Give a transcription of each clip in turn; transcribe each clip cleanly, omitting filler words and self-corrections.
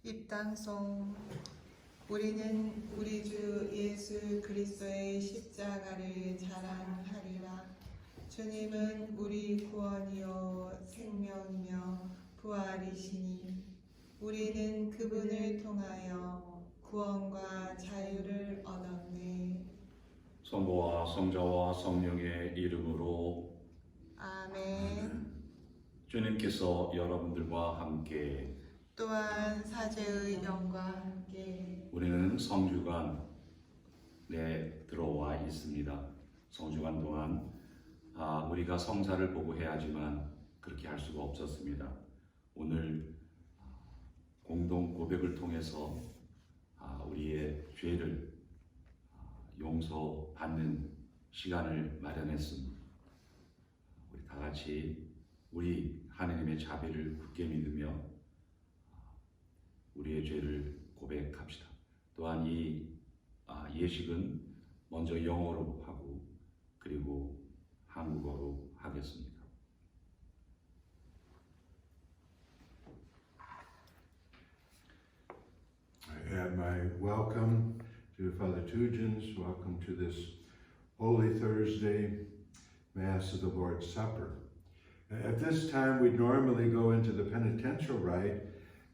입당송. 우리는 우리 주 예수 그리스도의 십자가를 자랑하리라. 주님은 우리 구원이요 생명이며 부활이시니 우리는 그분을 통하여 구원과 자유를 얻었네. 성부와 성자와 성령의 이름으로 아멘. 주님께서 여러분들과 함께 또한 사제의 영과 함께 우리는 성주간에 들어와 있습니다. 성주간 동안 우리가 성사를 보고 해야지만 그렇게 할 수가 없었습니다. 오늘 공동 고백을 통해서 우리의 죄를 용서받는 시간을 마련했습니다. 우리 다 같이 우리 하느님의 자비를 굳게 믿으며 우리의 죄를 고백합시다. 또한 이 예식은 먼저 영어로 하고 그리고 한국어로 하겠습니다. I add my welcome to Father Tujins. Welcome to this Holy Thursday Mass of the Lord's Supper. At this time, we normally go into the penitential rite,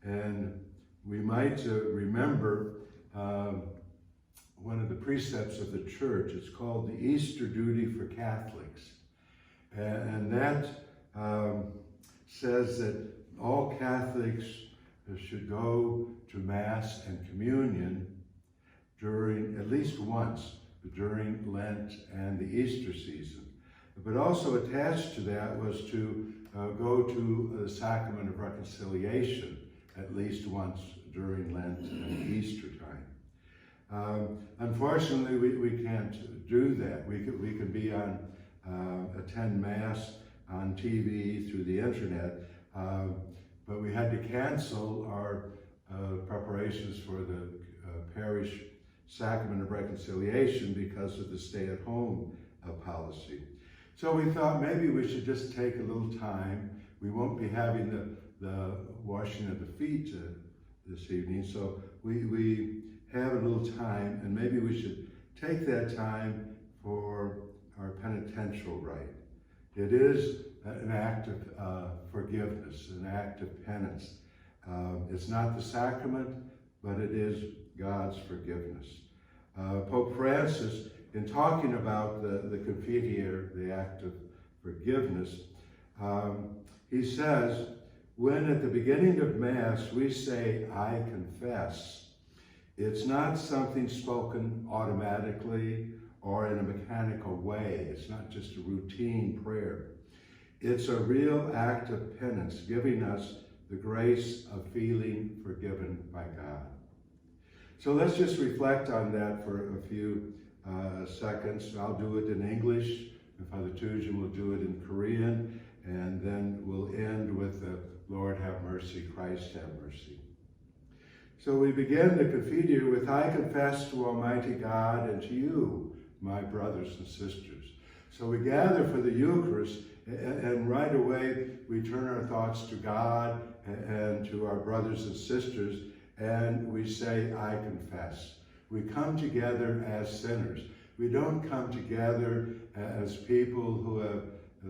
and we might remember one of the precepts of the Church. It's called the Easter Duty for Catholics. And that says that all Catholics should go to Mass and Communion during, at least once, during Lent and the Easter season. But also attached to that was to go to the Sacrament of Reconciliation at least once during Lent and Easter time. Unfortunately, we can't do that. We could be on, attend Mass on TV through the internet, but we had to cancel our preparations for the parish Sacrament of Reconciliation because of the stay-at-home policy. So we thought maybe we should just take a little time. We won't be having the washing of the feet this evening, so we have a little time, and maybe we should take that time for our penitential rite. It is an act of forgiveness, an act of penance. It's not the sacrament, but it is God's forgiveness. Pope Francis, in talking about the Confiteor, the act of forgiveness, he says, when at the beginning of Mass we say, I confess, it's not something spoken automatically or in a mechanical way. It's not just a routine prayer. It's a real act of penance, giving us the grace of feeling forgiven by God. So let's just reflect on that for a few seconds. I'll do it in English, and Father Tujin will do it in Korean, and then we'll end with the Lord have mercy, Christ have mercy. So we begin the Confiteor with, I confess to Almighty God and to you, my brothers and sisters. So we gather for the Eucharist, and right away we turn our thoughts to God and to our brothers and sisters, and we say, I confess. We come together as sinners. We don't come together as people who have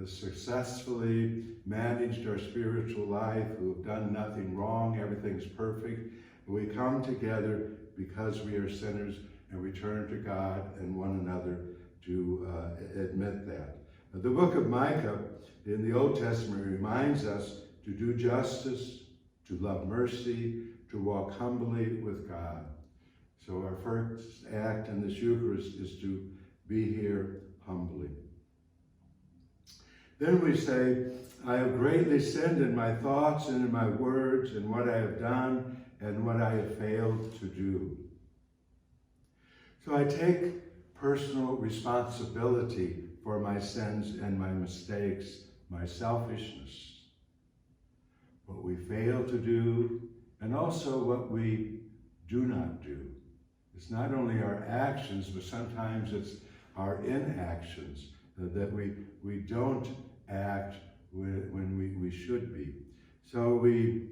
successfully managed our spiritual life, who have done nothing wrong, everything's perfect. We come together because we are sinners, and we turn to God and one another to admit that. The book of Micah in the Old Testament reminds us to do justice, to love mercy, to walk humbly with God. So our first act in this Eucharist is to be here humbly. Then we say, I have greatly sinned in my thoughts and in my words, in what I have done and what I have failed to do. So I take personal responsibility for my sins and my mistakes, my selfishness, what we fail to do, and also what we do not do. It's not only our actions, but sometimes it's our inactions, that we don't act when we should be. So we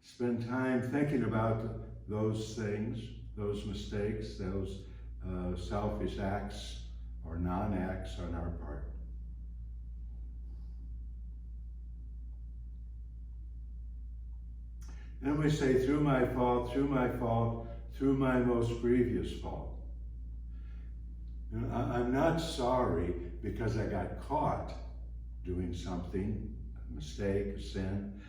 spend time thinking about those things, those mistakes, those selfish acts or non-acts on our part. And we say, through my fault, through my fault, through my most grievous fault. And I'm not sorry because I got caught doing something, a mistake, a sin,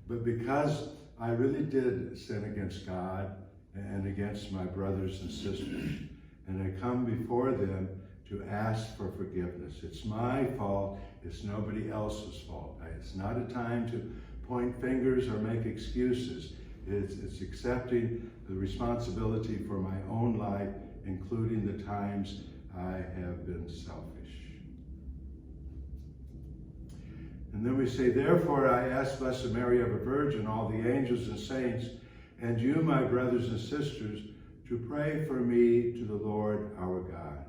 but because I really did sin against God and against my brothers and sisters. And I come before them to ask for forgiveness. It's my fault. It's nobody else's fault. It's not a time to point fingers or make excuses. It's accepting the responsibility for my own life, including the times I have been selfish. And then we say, therefore I ask Blessed Mary, ever Virgin, all the angels and saints, and you, my brothers and sisters, to pray for me to the Lord our God.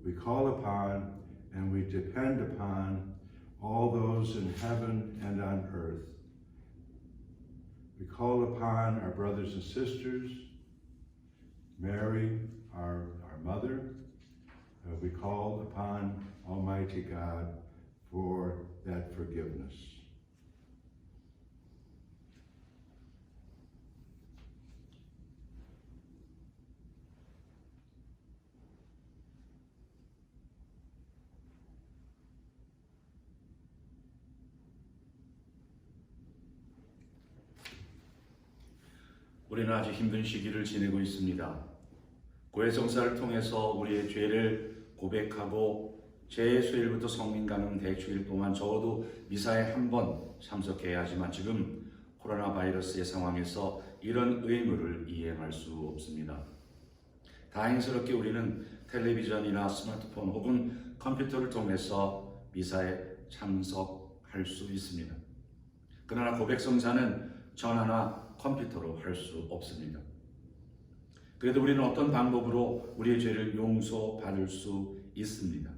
We call upon and we depend upon all those in heaven and on earth. We call upon our brothers and sisters, Mary, our mother. We call upon Almighty God for that forgiveness. 우리는 아주 힘든 시기를 지내고 있습니다. 고해성사를 통해서 우리의 죄를 고백하고 제 수일부터 성민가는 대주일 동안 적어도 미사에 한 번 참석해야 하지만 지금 코로나 바이러스의 상황에서 이런 의무를 이행할 수 없습니다. 다행스럽게 우리는 텔레비전이나 스마트폰 혹은 컴퓨터를 통해서 미사에 참석할 수 있습니다. 그러나 고백성사는 전화나 컴퓨터로 할 수 없습니다. 그래도 우리는 어떤 방법으로 우리의 죄를 용서받을 수 있습니다.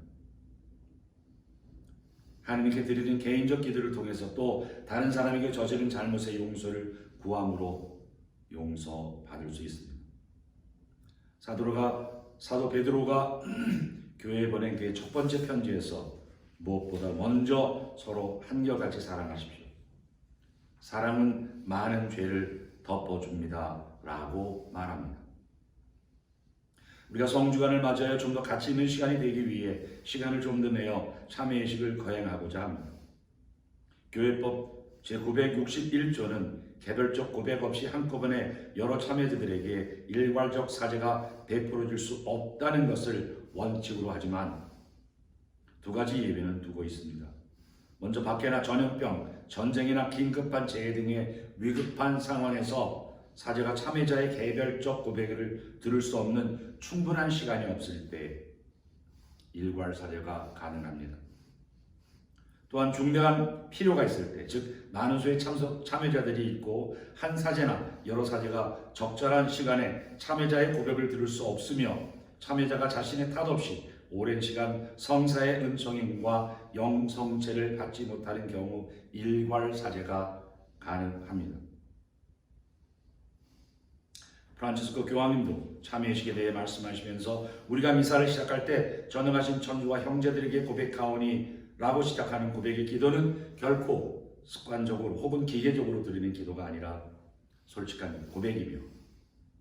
하나님께 드리는 개인적 기도를 통해서 또 다른 사람에게 저지른 잘못의 용서를 구함으로 용서받을 수 있습니다. 사도 베드로가 교회에 보낸 그의 첫 번째 편지에서 무엇보다 먼저 서로 한결같이 사랑하십시오. 사랑은 많은 죄를 덮어줍니다. 라고 말합니다. 우리가 성주간을 맞아야 좀 더 가치 있는 시간이 되기 위해 시간을 좀 더 내어 참회의식을 거행하고자 합니다. 교회법 제961조는 개별적 고백 없이 한꺼번에 여러 참여자들에게 일괄적 사죄가 베풀어질 수 없다는 것을 원칙으로 하지만 두 가지 예외는 두고 있습니다. 먼저 박해나 전염병, 전쟁이나 긴급한 재해 등의 위급한 상황에서 사제가 참여자의 개별적 고백을 들을 수 없는 충분한 시간이 없을 때 일괄 사제가 가능합니다. 또한 중대한 필요가 있을 때, 즉 많은 수의 참여자들이 있고 한 사제나 여러 사제가 적절한 시간에 참여자의 고백을 들을 수 없으며 참여자가 자신의 탓 없이 오랜 시간 성사의 은총임과 영성체를 받지 못하는 경우 일괄 사제가 가능합니다. 프란치스코 교황님도 참회의식에 대해 말씀하시면서 우리가 미사를 시작할 때 전능하신 천주와 형제들에게 고백하오니 라고 시작하는 고백의 기도는 결코 습관적으로 혹은 기계적으로 드리는 기도가 아니라 솔직한 고백이며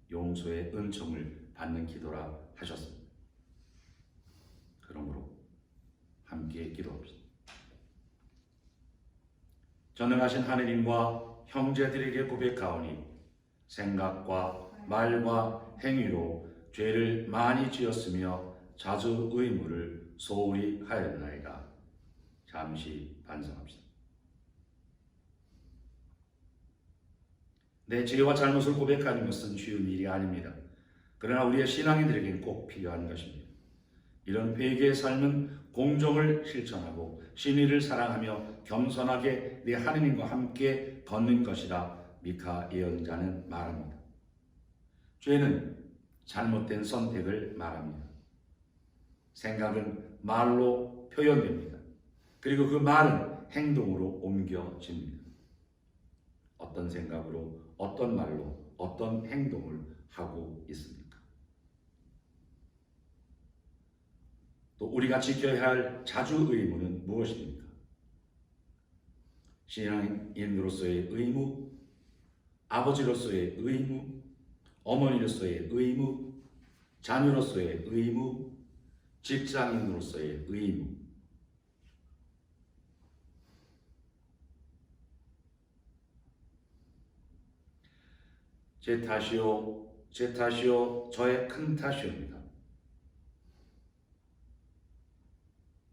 용서의 은총을 받는 기도라 하셨습니다. 그러므로 함께 기도합시다. 전능하신 하느님과 형제들에게 고백하오니 생각과 말과 행위로 죄를 많이 지었으며 자주 의무를 소홀히 하였나이다. 잠시 반성합시다. 내 죄와 잘못을 고백하는 것은 쉬운 일이 아닙니다. 그러나 우리의 신앙인들에게는 꼭 필요한 것입니다. 이런 회개의 삶은 공정을 실천하고 신의를 사랑하며 겸손하게 내 하느님과 함께 걷는 것이라 미카 예언자는 말합니다. 죄는 잘못된 선택을 말합니다. 생각은 말로 표현됩니다. 그리고 그 말은 행동으로 옮겨집니다. 어떤 생각으로, 어떤 말로, 어떤 행동을 하고 있습니까? 또 우리가 지켜야 할 자주 의무는 무엇입니까? 신앙인으로서의 의무, 아버지로서의 의무, 어머니로서의 의무, 자녀로서의 의무, 직장인으로서의 의무. 제 탓이요, 저의 큰 탓이옵니다.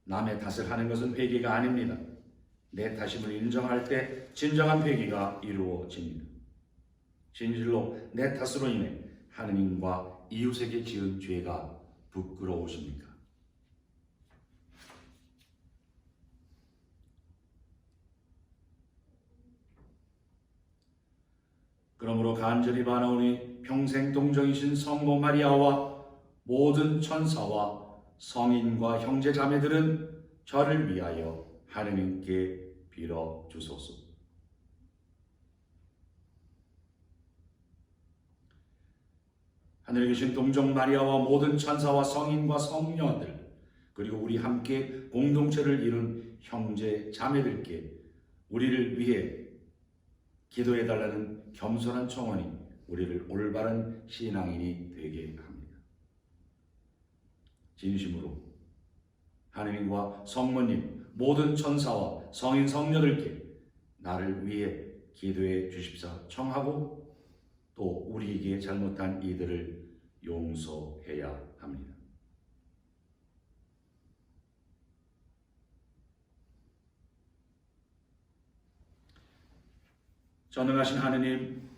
남의 탓을 하는 것은 회개가 아닙니다. 내 탓임을 인정할 때 진정한 회개가 이루어집니다. 진실로 내 탓으로 인해 하느님과 이웃에게 지은 죄가 부끄러우십니까? 그러므로 간절히 바라오니 평생 동정이신 성모 마리아와 모든 천사와 성인과 형제 자매들은 저를 위하여 하느님께 빌어 주소서. 하늘에 계신 동정 마리아와 모든 천사와 성인과 성녀들, 그리고 우리 함께 공동체를 이룬 형제 자매들께 우리를 위해 기도해달라는 겸손한 청원이 우리를 올바른 신앙인이 되게 합니다. 진심으로 하느님과 성모님, 모든 천사와 성인 성녀들께 나를 위해 기도해 주십사 청하고 또 우리에게 잘못한 이들을 용서해야 합니다. 전능하신 하느님,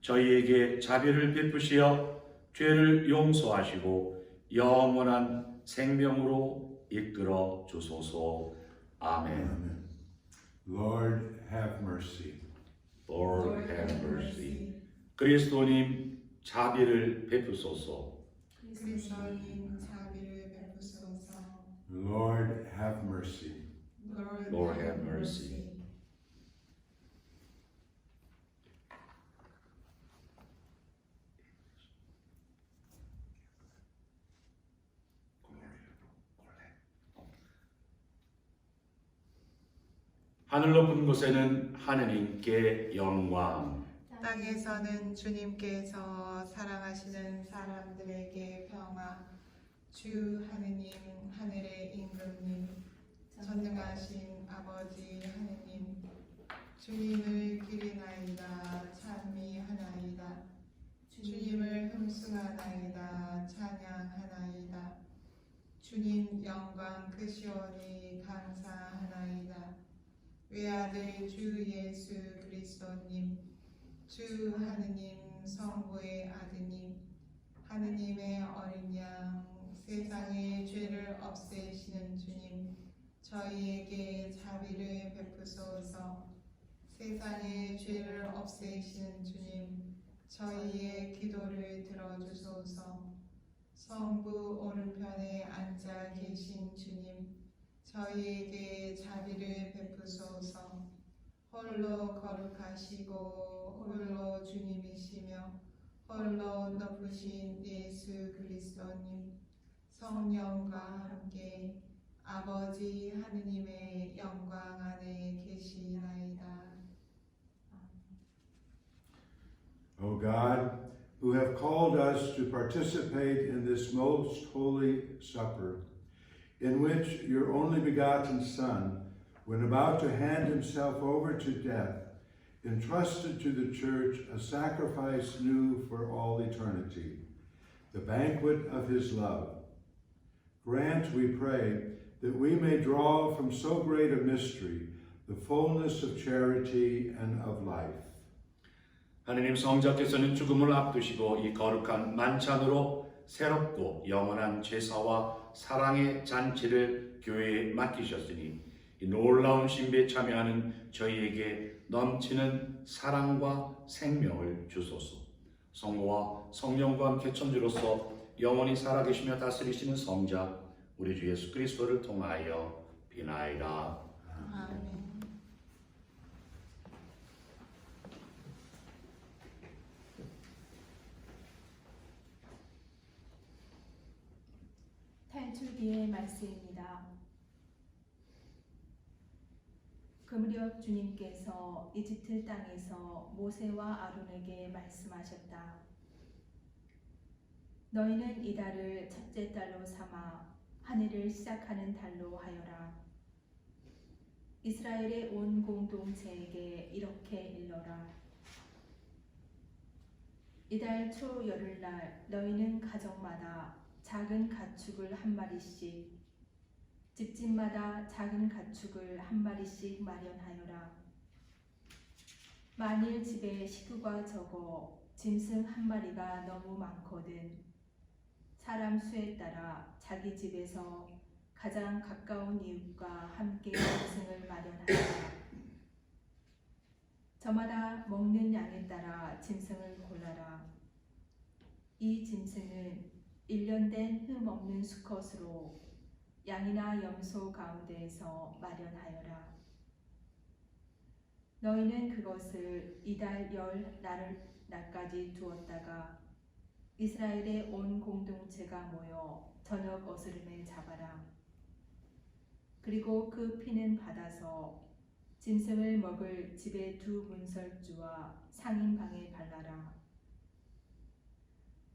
저희에게 자비를 베푸시어 죄를 용서하시고 영원한 생명으로 이끌어 주소서. 아멘. Amen. Lord, have mercy. Lord have mercy. 그리스도님 자비를 베푸소서. 그리스도님 자비를 베푸소서. Lord, have mercy. Lord have mercy. 하늘 높은 곳에는 하느님께 영광, 땅에서는 주님께서 사랑하시는 사람들에게 평화. 주 하느님, 하늘의 임금님, 전능하신 아버지 하느님, 주님을 기리나이다 찬미하나이다. 주님을 흠숭하나이다 찬양하나이다. 주님 영광 크시오니 감사하나이다. 외아들 주 예수 그리스도님, 주 하느님 성부의 아드님, 하느님의 어린 양, 세상의 죄를 없애시는 주님, 저희에게 자비를 베푸소서. 세상의 죄를 없애시는 주님, 저희의 기도를 들어주소서. 성부 오른편에 앉아 계신 주님, 저희에게 자비를 베푸소서. 홀로 거룩하시고 홀로 주님이시며 홀로 높으신 예수 그리스도님, 성령과 함께 아버지 하느님의 영광 안에 계시나이다. O God, who have called us to participate in this most holy supper, in which your only begotten Son, when about to hand himself over to death, entrusted to the church a sacrifice new for all eternity, the banquet of his love. Grant, we pray, that we may draw from so great a mystery the fullness of charity and of life. 하느님 성자께서는 죽음을 앞두시고 이 거룩한 만찬으로 새롭고 영원한 제사와 사랑의 잔치를 교회에 맡기셨으니 이 놀라운 신비에 참여하는 저희에게 넘치는 사랑과 생명을 주소서. 성모와 성령과 함께 천주로서 영원히 살아계시며 다스리시는 성자 우리 주 예수 그리스도를 통하여 비나이다. 아멘. 탈출기의 말씀입니다. 그 무렵 주님께서 이집트 땅에서 모세와 아론에게 말씀하셨다. 너희는 이 달을 첫째 달로 삼아 한 해를 시작하는 달로 하여라. 이스라엘의 온 공동체에게 이렇게 일러라. 이달 초 열흘날 너희는 가정마다 작은 가축을 한 마리씩, 집집마다 작은 가축을 한 마리씩 마련하여라. 만일 집에 식구가 적어 짐승 한 마리가 너무 많거든 사람 수에 따라 자기 집에서 가장 가까운 이웃과 함께 짐승을 마련하라. 저마다 먹는 양에 따라 짐승을 골라라. 이 짐승은 1년 된 흠 없는 수컷으로 양이나 염소 가운데에서 마련하여라. 너희는 그것을 이달 열 날까지 두었다가 이스라엘의 온 공동체가 모여 저녁 어스름에 잡아라. 그리고 그 피는 받아서 짐승을 먹을 집의 두 문설주와 상인방에 발라라.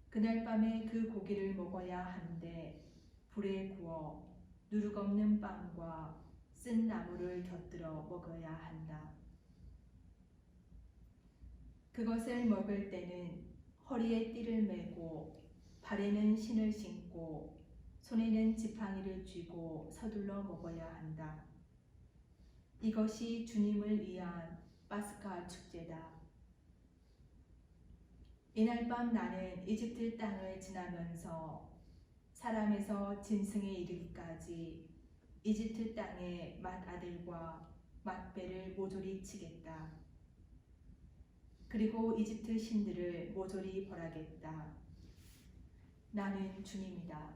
그날 밤에 그 고기를 먹어야 하는데 불에 구워 누룩 없는 빵과 쓴 나물을 곁들여 먹어야 한다. 그것을 먹을 때는 허리에 띠를 메고 발에는 신을 신고 손에는 지팡이를 쥐고 서둘러 먹어야 한다. 이것이 주님을 위한 파스카 축제다. 이날 밤 나는 이집트 땅을 지나면서 사람에서 짐승에 이르기까지 이집트 땅의 맏아들과 맏배를 모조리 치겠다. 그리고 이집트 신들을 모조리 벌하겠다. 나는 주님이다.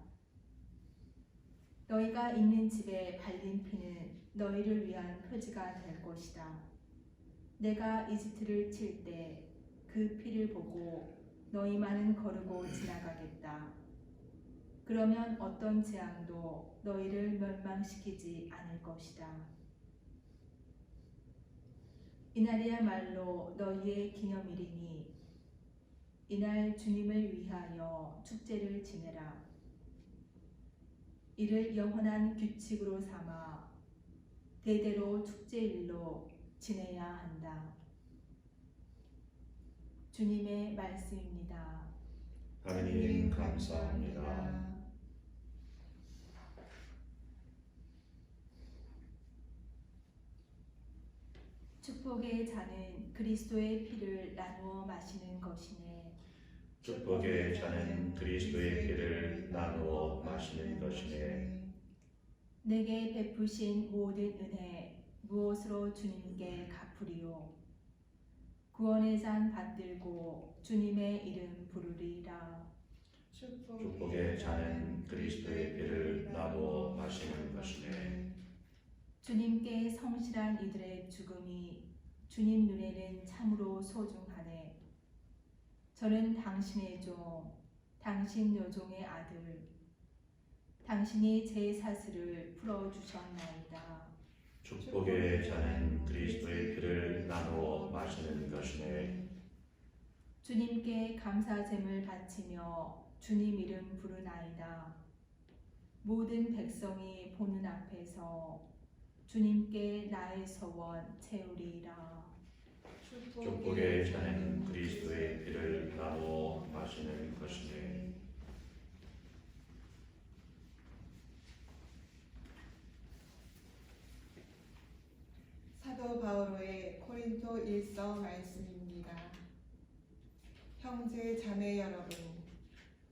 너희가 있는 집에 발린 피는 너희를 위한 표지가 될 것이다. 내가 이집트를 칠 때 그 피를 보고 너희만은 거르고 지나가겠다. 그러면 어떤 재앙도 너희를 멸망시키지 않을 것이다. 이날이야말로 너희의 기념일이니 이날 주님을 위하여 축제를 지내라. 이를 영원한 규칙으로 삼아 대대로 축제일로 지내야 한다. 주님의 말씀입니다. 하나님 감사합니다. 축복의 잔은 그리스도의 피를 나누어 마시는 것이네. 축복의 잔은 그리스도의 피를 나누어 마시는 것이네. 내게 베푸신 모든 은혜 무엇으로 주님께 갚으리오. 구원의 잔 받들고 주님의 이름 부르리라. 축복의 잔은 그리스도의 피를 나누어 마시는 것이네. 주님께 성실한 이들의 죽음이 주님 눈에는 참으로 소중하네. 저는 당신의 종, 당신 여종의 아들, 당신이 제 사슬을 풀어주셨나이다. 축복의 잔은 그리스도의 피를 나누어 마시는 것이네. 주님께 감사제물 바치며 주님 이름 부르나이다. 모든 백성이 보는 앞에서 주님께 나의 소원 채우리라. 축복의 잔은 그리스도의 피를 나누어 마시는 것이네. 사도 바오로의 코린토 1서 말씀입니다. 형제 자매 여러분,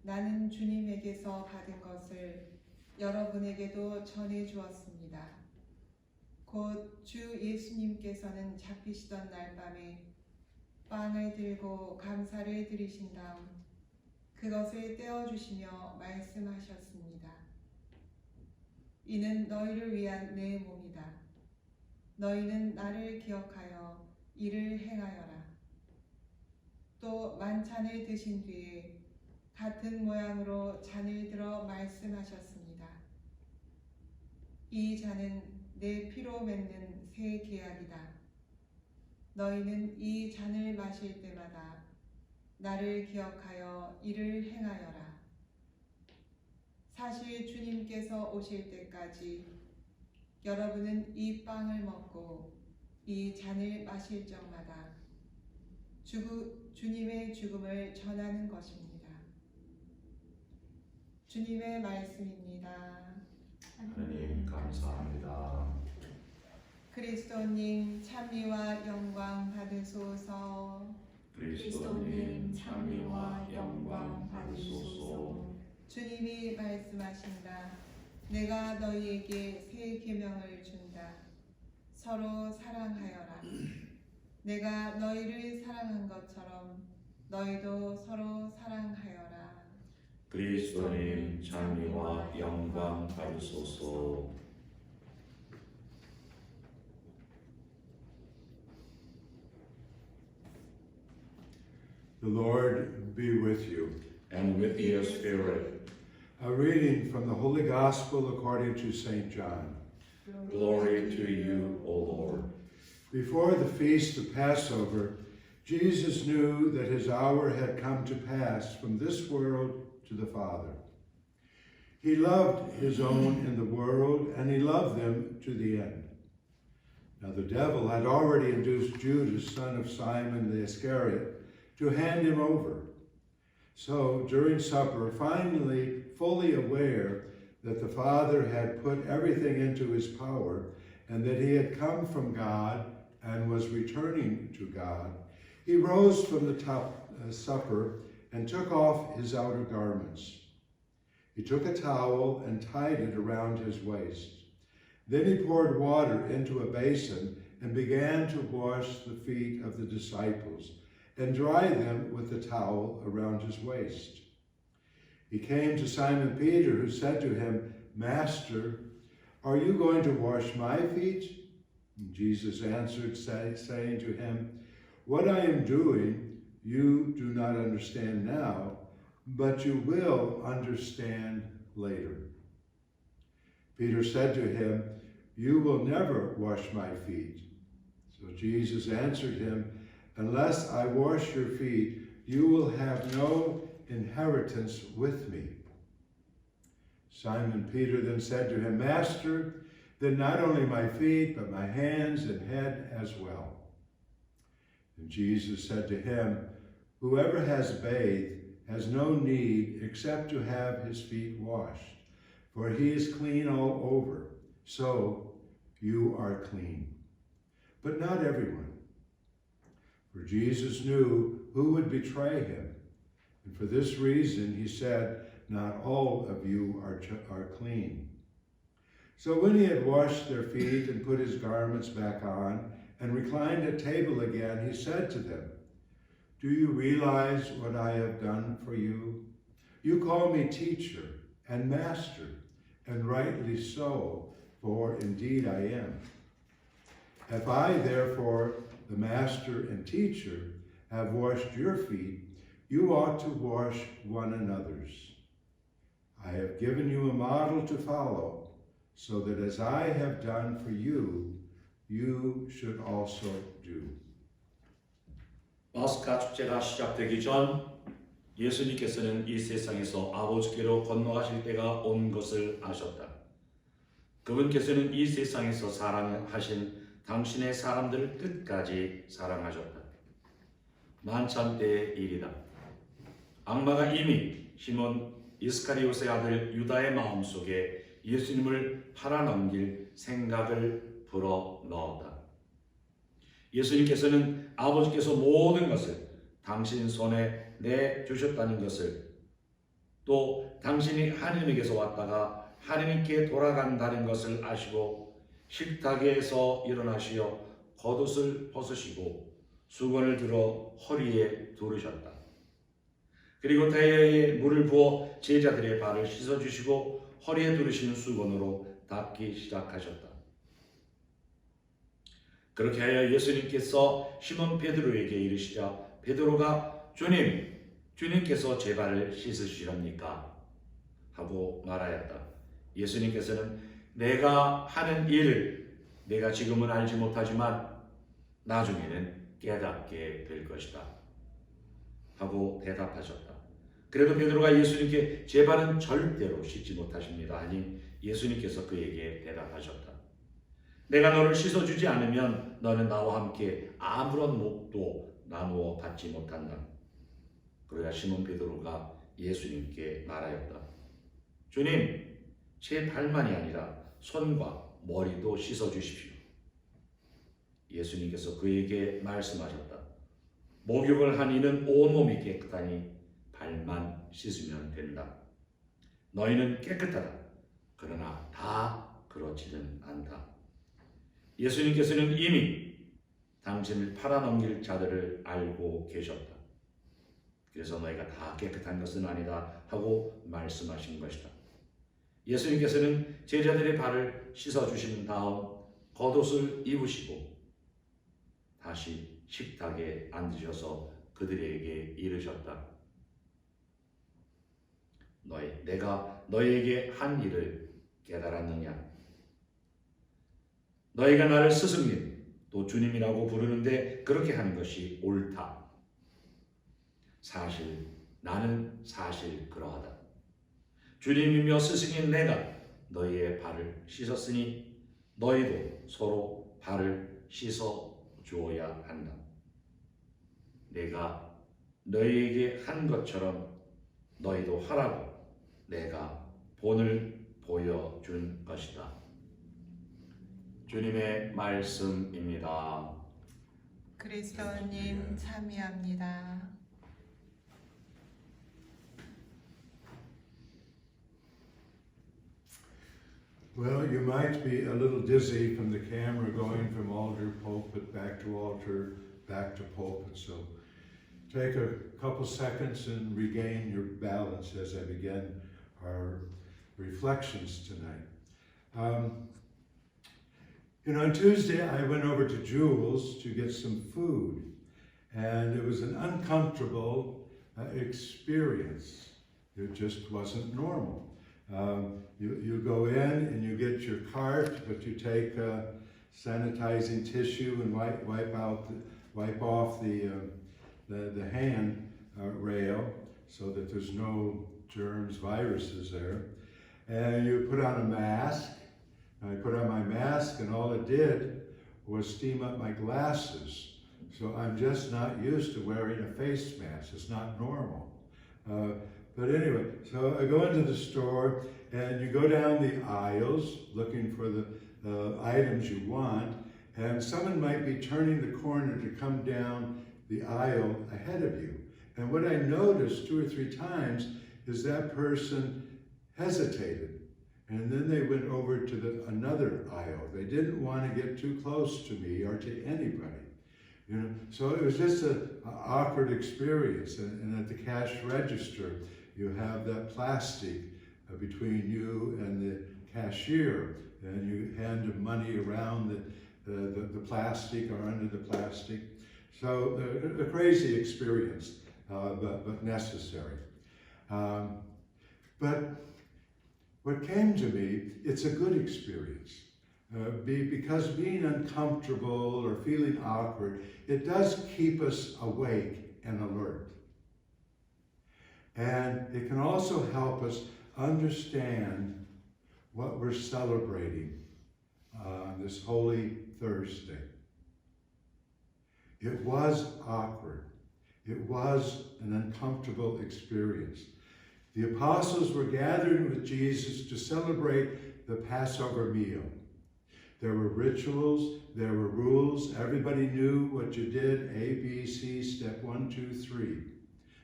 나는 주님에게서 받은 것을 여러분에게도 전해 주었습니다. 곧 주 예수님께서는 잡히시던 날 밤에 빵을 들고 감사를 드리신 다음 그것을 떼어주시며 말씀하셨습니다. 이는 너희를 위한 내 몸이다. 너희는 나를 기억하여 이를 행하여라. 또 만찬을 드신 뒤에 같은 모양으로 잔을 들어 말씀하셨습니다. 이 잔은 내 피로 맺는 새 계약이다. 너희는 이 잔을 마실 때마다 나를 기억하여 이를 행하여라. 사실 주님께서 오실 때까지 여러분은 이 빵을 먹고 이 잔을 마실 적마다 주님의 죽음을 전하는 것입니다. 주님의 말씀입니다. 하나님 감사합니다. 그리스도님 찬미와 영광 받으소서. 그리스도님 찬미와 영광 받으소서. 주님이 말씀하신다. 내가 너희에게 새 계명을 준다. 서로 사랑하여라. 내가 너희를 사랑한 것처럼 너희도 서로 사랑하여라. 그리스도님 찬미와 영광 받으소서. The Lord be with you. And with your spirit. A reading from the Holy Gospel according to St. John. Glory to you, O Lord. Before the feast of Passover, Jesus knew that his hour had come to pass from this world to the Father. He loved his own in the world, and he loved them to the end. Now the devil had already induced Judas, son of Simon the Iscariot, to hand him over. So during supper, finally fully aware that the Father had put everything into his power, and that he had come from God and was returning to God, he rose from the supper and took off his outer garments. He took a towel and tied it around his waist. Then he poured water into a basin and began to wash the feet of the disciples and dry them with the towel around his waist. He came to Simon Peter, who said to him, "Master, are you going to wash my feet?" And Jesus answered, saying to him, "What I am doing you do not understand now, but you will understand later." Peter said to him, "You will never wash my feet." So Jesus answered him, "Unless I wash your feet, you will have no inheritance with me." Simon Peter then said to him, "Master, then not only my feet, but my hands and head as well." And Jesus said to him, "Whoever has bathed has no need except to have his feet washed, for he is clean all over. So you are clean. But not everyone." For Jesus knew who would betray him. And for this reason he said, "Not all of you are clean." So when he had washed their feet and put his garments back on and reclined at table again, he said to them, "Do you realize what I have done for you? You call me teacher and master, and rightly so, for indeed I am. If I, therefore, the master and teacher, have washed your feet, you ought to wash one another's. I have given you a model to follow, so that as I have done for you, you should also do. 파스카 축제가 시작되기 전 예수님께서는 이 세상에서 아버지께로 건너가실 때가 온 것을 아셨다. 그분께서는 이 세상에서 사랑하신 당신의 사람들을 끝까지 사랑하셨다. 만찬 때의 일이다. 악마가 이미 시몬 이스카리옷의 아들 유다의 마음속에 예수님을 팔아넘길 생각을 불어넣었다. 예수님께서는 아버지께서 모든 것을 당신 손에 내주셨다는 것을, 또 당신이 하나님에게서 왔다가 하나님께 돌아간다는 것을 아시고 식탁에서 일어나시어 겉옷을 벗으시고 수건을 들어 허리에 두르셨다. 그리고 대야에 물을 부어 제자들의 발을 씻어주시고 허리에 두르신 수건으로 닦기 시작하셨다. 그렇게 하여 예수님께서 시몬 베드로에게 이르시자 베드로가 주님께서 제 발을 씻으시렵니까? 하고 말하였다. 예수님께서는 내가 하는 일을 내가 지금은 알지 못하지만 나중에는 깨닫게 될 것이다 하고 대답하셨다. 그래도 베드로가 예수님께 제 발은 절대로 씻지 못하십니다 하니 예수님께서 그에게 대답하셨다. 내가 너를 씻어주지 않으면 너는 나와 함께 아무런 몫도 나누어 받지 못한다. 그러자 시몬 베드로가 예수님께 말하였다. 주님, 제 발만이 아니라 손과 머리도 씻어주십시오. 예수님께서 그에게 말씀하셨다. 목욕을 한 이는 온몸이 깨끗하니 발만 씻으면 된다. 너희는 깨끗하다. 그러나 다 그렇지는 않다. 예수님께서는 이미 당신을 팔아넘길 자들을 알고 계셨다. 그래서 너희가 다 깨끗한 것은 아니다 하고 말씀하신 것이다. 예수님께서는 제자들의 발을 씻어주신 다음 겉옷을 입으시고 다시 식탁에 앉으셔서 그들에게 이르셨다. 내가 너희에게 한 일을 깨달았느냐? 너희가 나를 스승님 또 주님이라고 부르는데 그렇게 하는 것이 옳다. 나는 사실 그러하다. 주님이며 스승인 내가 너희의 발을 씻었으니 너희도 서로 발을 씻어 주어야 한다. 내가 너희에게 한 것처럼 너희도 하라고 내가 본을 보여준 것이다. 주님의 말씀입니다. 그리스도님 참여합니다. Well, you might be a little dizzy from the camera going from altar, pulpit, back to altar, back to pulpit. So take a couple seconds and regain your balance as I begin our reflections tonight. On Tuesday, I went over to Jules to get some food, and it was an uncomfortable experience. It just wasn't normal. You go in and you get your cart, but you take sanitizing tissue and wipe off the hand rail so that there's no germs, viruses there. And you put on a mask. I put on my mask, and all it did was steam up my glasses. So I'm just not used to wearing a face mask. It's not normal. But anyway, so I go into the store, and you go down the aisles looking for the items you want, and someone might be turning the corner to come down the aisle ahead of you. And what I noticed 2 or 3 times is that person hesitated, and then they went over to another aisle. They didn't want to get too close to me or to anybody. So it was just an awkward experience. And at the cash register, you have that plastic between you and the cashier, and you hand the money around the plastic or under the plastic. So a crazy experience, but necessary. But what came to me, it's a good experience. Because being uncomfortable or feeling awkward, it does keep us awake and alert. And it can also help us understand what we're celebrating on this Holy Thursday. It was awkward. It was an uncomfortable experience. The apostles were gathered with Jesus to celebrate the Passover meal. There were rituals, there were rules. Everybody knew what you did, A, B, C, step 1, 2, 3.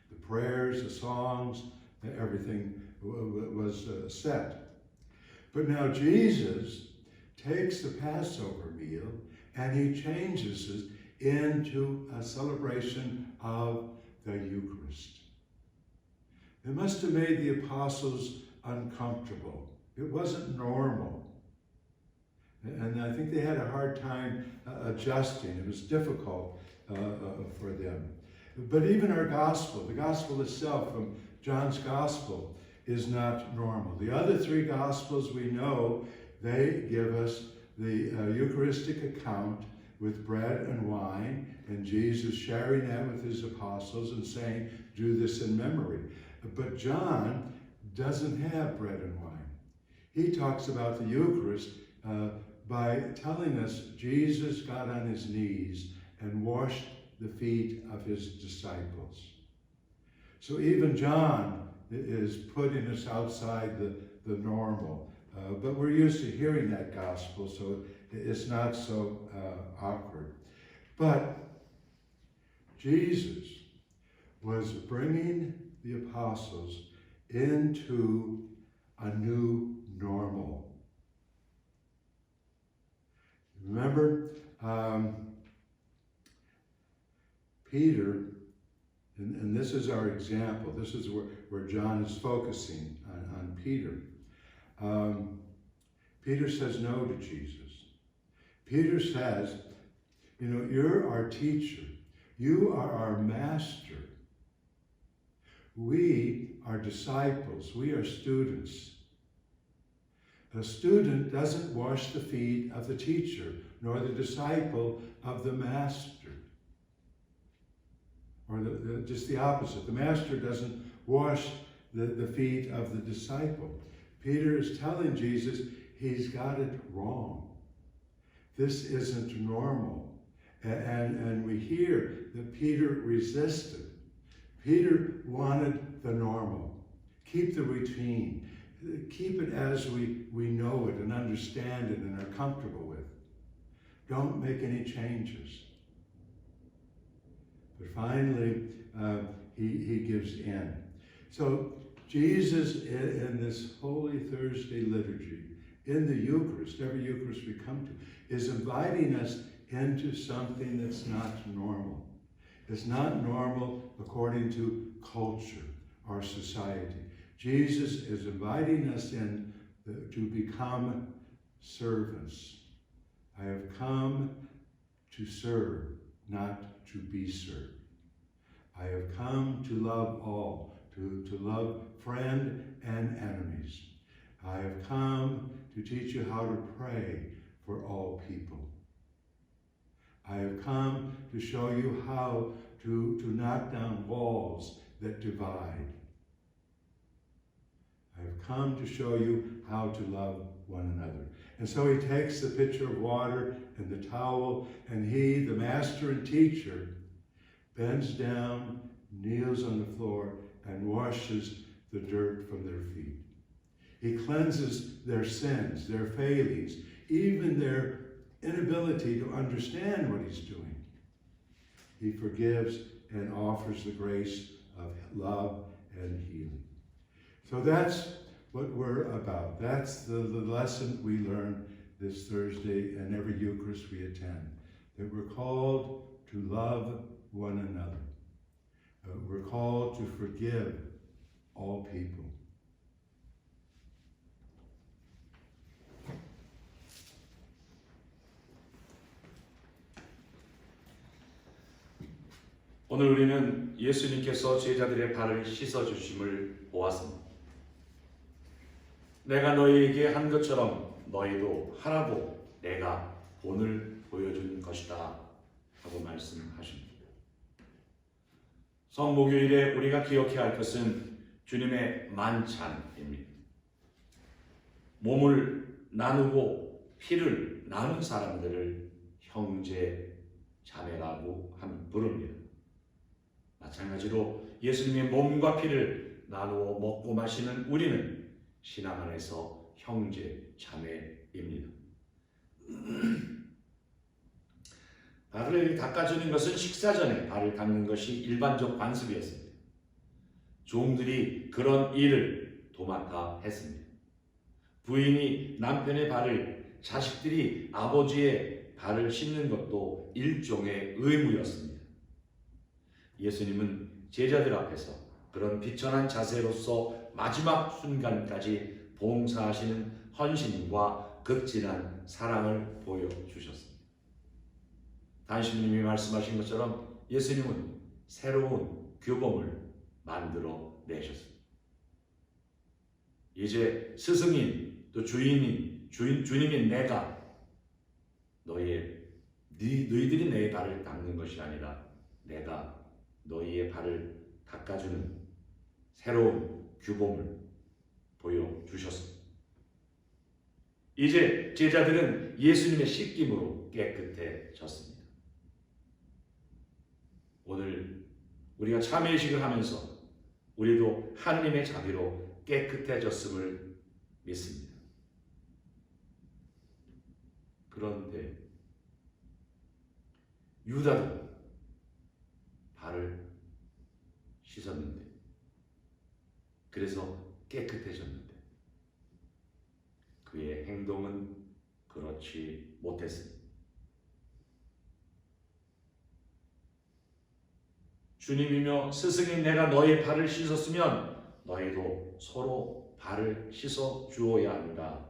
The prayers, the songs, everything was set. But now Jesus takes the Passover meal and he changes it into a celebration of the Eucharist. It must have made the apostles uncomfortable. It wasn't normal. And I think they had a hard time adjusting. It was difficult for them. But even our gospel, the gospel itself from John's gospel, is not normal. The other 3 gospels we know they give us the Eucharistic account with bread and wine, and Jesus sharing that with his apostles and saying, do this in memory. But John doesn't have bread and wine. He talks about the Eucharist by telling us Jesus got on his knees and washed the feet of his disciples. So even John is putting us outside the normal. But we're used to hearing that gospel, so it's not so awkward. But Jesus was bringing the apostles into a new normal. Remember, Peter, and this is our example. This is where John is focusing on Peter. Peter says no to Jesus. Peter says, you know, you're our teacher. You are our master. We are disciples. We are students. A student doesn't wash the feet of the teacher, nor the disciple of the master. Or just the opposite. The master doesn't wash the feet of the disciple. Peter is telling Jesus he's got it wrong. This isn't normal. And we hear that Peter resisted. Peter wanted the normal. Keep the routine. Keep it as we know it and understand it and are comfortable with. Don't make any changes. But finally, he gives in. So Jesus, in this Holy Thursday liturgy, in the Eucharist, every Eucharist we come to, is inviting us into something that's not normal. It's not normal according to culture or society. Jesus is inviting us in to become servants. I have come to serve, not to be served. I have come to love all, to love friend and enemies. I have come to teach you how to pray for all people. I have come to show you how to knock down walls that divide. I have come to show you how to love one another. And so he takes the pitcher of water and the towel, and he, the master and teacher, bends down, kneels on the floor, and washes the dirt from their feet. He cleanses their sins, their failings, even their inability to understand what he's doing. He forgives and offers the grace of love and healing. So that's what we're about. That's the lesson we learn this Thursday and every Eucharist we attend. That we're called to love one another. We're called to forgive all people. 오늘 우리는 예수님께서 제자들의 발을 씻어주심을 보았습니다. 내가 너희에게 한 것처럼 너희도 하라고 내가 본을 보여준 것이다 하고 말씀하십니다. 성목요일에 우리가 기억해야 할 것은 주님의 만찬입니다. 몸을 나누고 피를 나눈 사람들을 형제, 자매라고 부릅니다. 마찬가지로 예수님의 몸과 피를 나누어 먹고 마시는 우리는 신앙 안에서 형제, 자매입니다. 발을 닦아주는 것은 식사 전에 발을 닦는 것이 일반적 관습이었습니다. 종들이 그런 일을 도맡아 했습니다. 부인이 남편의 발을, 자식들이 아버지의 발을 씻는 것도 일종의 의무였습니다. 예수님은 제자들 앞에서 그런 비천한 자세로서 마지막 순간까지 봉사하시는 헌신과 극진한 사랑을 보여주셨습니다. 단신님이 말씀하신 것처럼 예수님은 새로운 규범을 만들어 내셨습니다. 이제 스승인 또 주인인 주님이 내가 너희들이 내 발을 닦는 것이 아니라 내가 너희의 발을 닦아주는 새로운 규범을 보여주셨습니다. 이제 제자들은 예수님의 씻김으로 깨끗해졌습니다. 오늘 우리가 참회식을 하면서 우리도 하느님의 자비로 깨끗해졌음을 믿습니다. 그런데 유다도 발을 씻었는데, 그래서 깨끗해졌는데 그의 행동은 그렇지 못했습니다. 주님이며 스승인 내가 너희 발을 씻었으면 너희도 서로 발을 씻어 주어야 한다.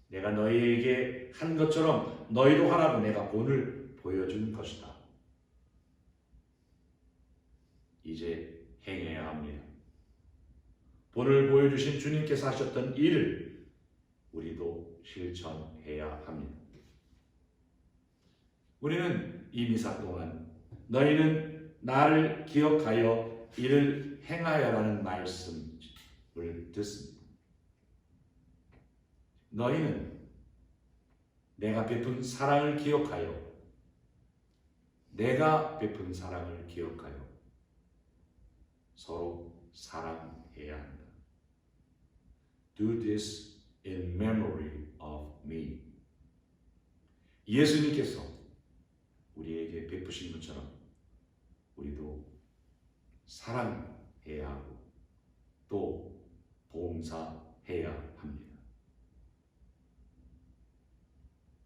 내가 너희에게 한 것처럼 너희도 하라고 내가 본을 보여준 것이다. 이제 행해야 합니다. 본을 보여주신 주님께서 하셨던 일을 우리도 실천해야 합니다. 우리는 이 미사 동안 너희는 나를 기억하여 이를 행하여라는 말씀을 듣습니다. 너희는 내가 베푼 사랑을 기억하여, 내가 베푼 사랑을 기억하여 서로 사랑해야 한다. Do this in memory of me. 예수님께서 우리에게 베푸신 것처럼 우리도 사랑해야 하고 또 봉사해야 합니다.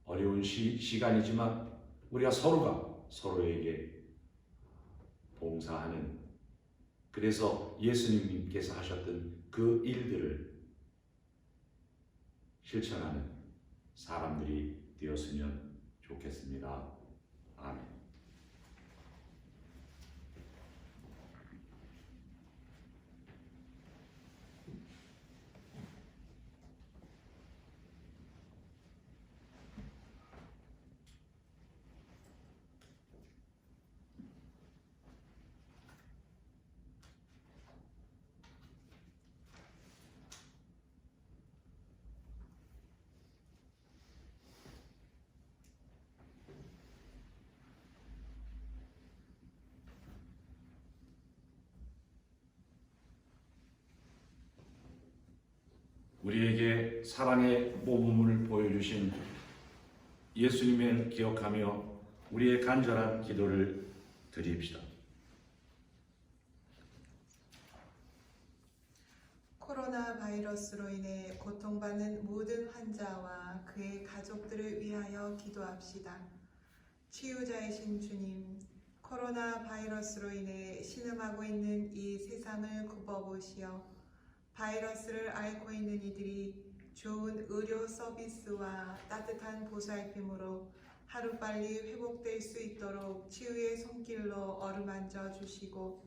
어려운 시간이지만 우리가 서로가 서로에게 봉사하는, 그래서 예수님께서 하셨던 그 일들을 실천하는 사람들이 되었으면 좋겠습니다. 아멘. 우리에게 사랑의 모범을 보여주신 예수님을 기억하며 우리의 간절한 기도를 드립시다. 코로나 바이러스로 인해 고통받는 모든 환자와 그의 가족들을 위하여 기도합시다. 치유자이신 주님, 코로나 바이러스로 인해 신음하고 있는 이 세상을 굽어보시어 바이러스를 앓고 있는 이들이 좋은 의료 서비스와 따뜻한 보살핌으로 하루빨리 회복될 수 있도록 치유의 손길로 어루만져 주시고,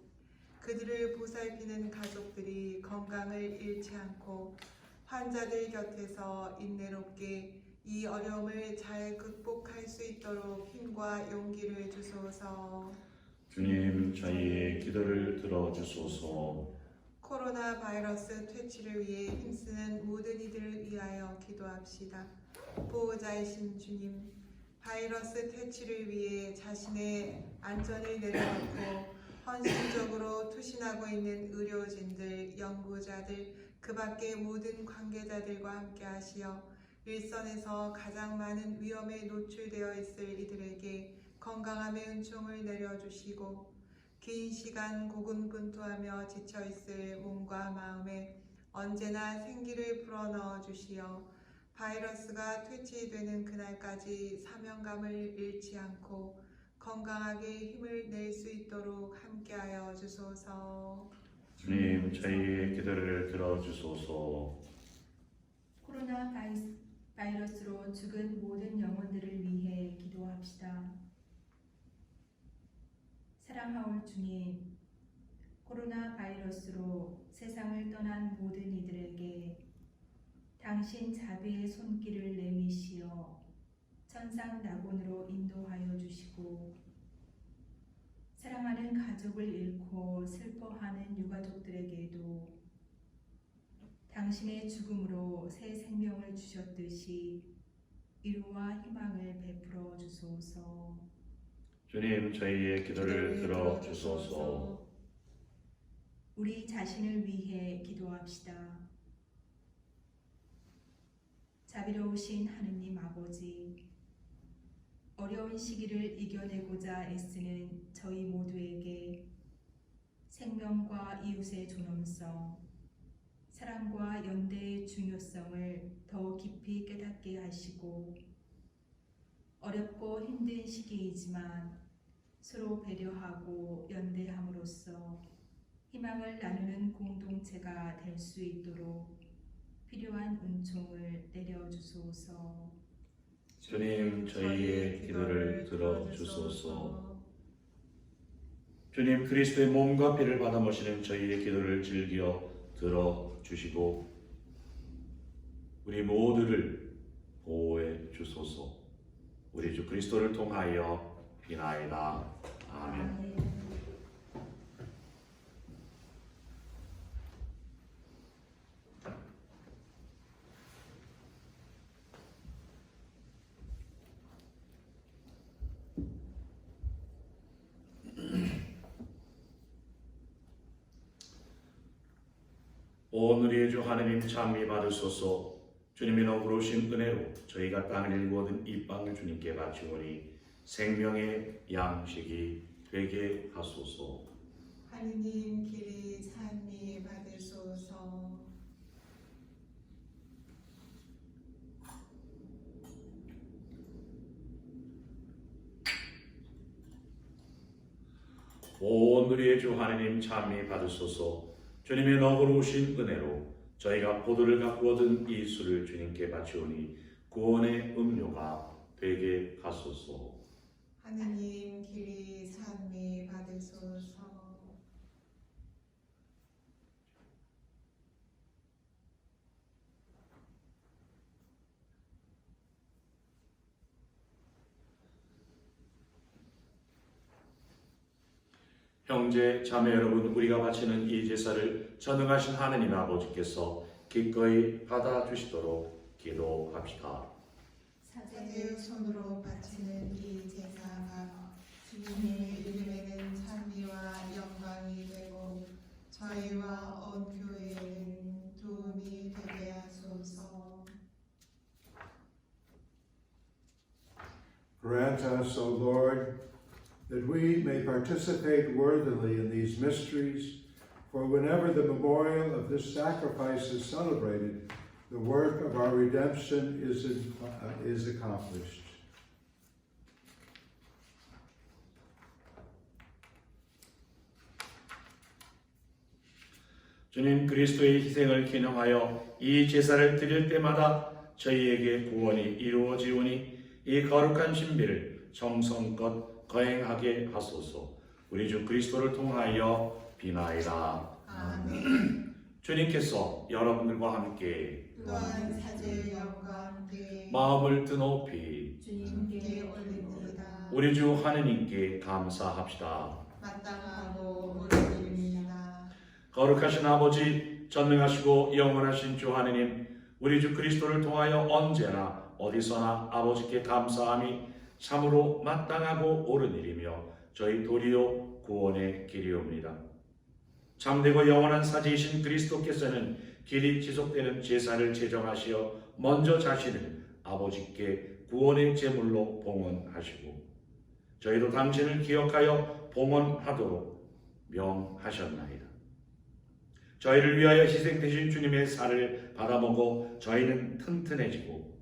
그들을 보살피는 가족들이 건강을 잃지 않고 환자들 곁에서 인내롭게 이 어려움을 잘 극복할 수 있도록 힘과 용기를 주소서. 주님, 저희의 기도를 들어주소서. 코로나 바이러스 퇴치를 위해 힘쓰는 모든 이들을 위하여 기도합시다. 보호자이신 주님, 바이러스 퇴치를 위해 자신의 안전을 내려놓고 헌신적으로 투신하고 있는 의료진들, 연구자들, 그 밖의 모든 관계자들과 함께 하시어 일선에서 가장 많은 위험에 노출되어 있을 이들에게 건강함의 은총을 내려주시고, 긴 시간 고군분투하며 지쳐있을 몸과 마음에 언제나 생기를 불어넣어 주시어 바이러스가 퇴치되는 그날까지 사명감을 잃지 않고 건강하게 힘을 낼 수 있도록 함께하여 주소서. 주님, 저희의 기도를 들어주소서. 코로나 바이러스로 죽은 모든 영혼들을 위해 기도합시다. 사랑하올 주님, 코로나 바이러스로 세상을 떠난 모든 이들에게 당신 자비의 손길을 내미시어 천상 낙원으로 인도하여 주시고 사랑하는 가족을 잃고 슬퍼하는 유가족들에게도 당신의 죽음으로 새 생명을 주셨듯이 위로와 희망을 베풀어 주소서. 주님, 저희의 기도를 들어주소서. 우리 자신을 위해 기도합시다. 자비로우신 하느님 아버지, 어려운 시기를 이겨내고자 애쓰는 저희 모두에게 생명과 이웃의 존엄성, 사랑과 연대의 중요성을 더 깊이 깨닫게 하시고 어렵고 힘든 시기이지만 서로 배려하고 연대함으로써 희망을 나누는 공동체가 될 수 있도록 필요한 은총을 내려주소서. 주님, 저희의 기도를 들어주소서. 주님, 그리스도의 몸과 피를 받아 모시는 저희의 기도를 즐겨 들어주시고 우리 모두를 보호해 주소서. 우리 주 그리스도를 통하여 비나이다. 아멘. 오늘의 주 하느님 찬미 받으소서. 주님의 너그러우신 은혜로 저희가 땅을 일구 얻은 이 빵을 주님께 바치오니 생명의 양식이 되게 하소서. 하느님 길이 찬미 받으소서. 오늘의 주 하느님 찬미 받으소서. 주님의 너그러우신 은혜로 저희가 포도를 갖고 얻은 이 술을 주님께 바치오니 구원의 음료가 되게 하소서. 하느님 길이 찬미 받으소서. 형제 자매 여러분, 우리가 바치는 이 제사를 전능하신 하느님 아버지께서 기꺼이 받아주시도록 기도합시다. 사제의 손으로 바치는 이 제사가 주님의 이름에는 찬미와 영광이 되고 저희와 온 교회에는 도움이 되게 하소서. Grant us, O Lord, that we may participate worthily in these mysteries, for whenever the memorial of this sacrifice is celebrated, the work of our redemption is accomplished. 주님, 그리스도의 희생을 기념하여 이 제사를 드릴 때마다 저희에게 구원이 이루어지오니 이 거룩한 신비를 정성껏 거행하게 하소서. 우리 주 그리스도를 통하여 비나이다. 아멘. 주님께서 여러분들과 함께 또한 사제의 영과 함께 마음을 드높이 주님께 올립니다. 우리 주 하느님께 감사합시다. 마땅하고 옳으리입니다. 거룩하신 아버지, 전능하시고 영원하신 주 하느님, 우리 주 그리스도를 통하여 언제나 어디서나 아버지께 감사함이 참으로 마땅하고 옳은 일이며 저희 도리요 구원의 길이옵니다. 참되고 영원한 사제이신 그리스도께서는 길이 지속되는 제사를 제정하시어 먼저 자신을 아버지께 구원의 제물로 봉헌하시고 저희도 당신을 기억하여 봉헌하도록 명하셨나이다. 저희를 위하여 희생되신 주님의 살을 받아먹어 저희는 튼튼해지고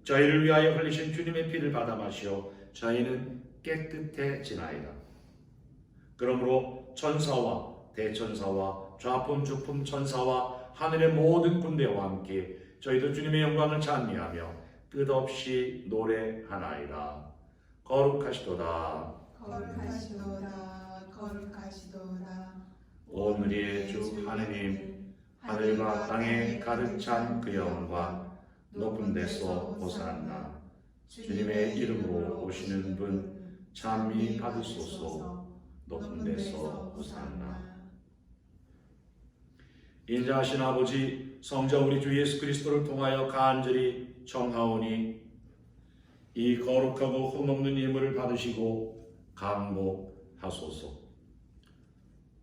저희를 위하여 흘리신 주님의 피를 받아 마시어 저희는 깨끗해지나이다. 그러므로 천사와 대천사와 좌품 주품 천사와 하늘의 모든 군대와 함께 저희도 주님의 영광을 찬미하며 끝없이 노래하나이다. 거룩하시도다. 거룩하시도다. 거룩하시도다. 오늘의 주 하느님, 하늘과 땅에 가득 찬 그 영광 높은 데서 호산나. 주님의 이름으로 오시는 분 찬미 받으소서. 높은 데서 호산나. 인자하신 아버지, 성자 우리 주 예수 그리스도를 통하여 간절히 청하오니 이 거룩하고 흠없는 예물을 받으시고 강복하소서.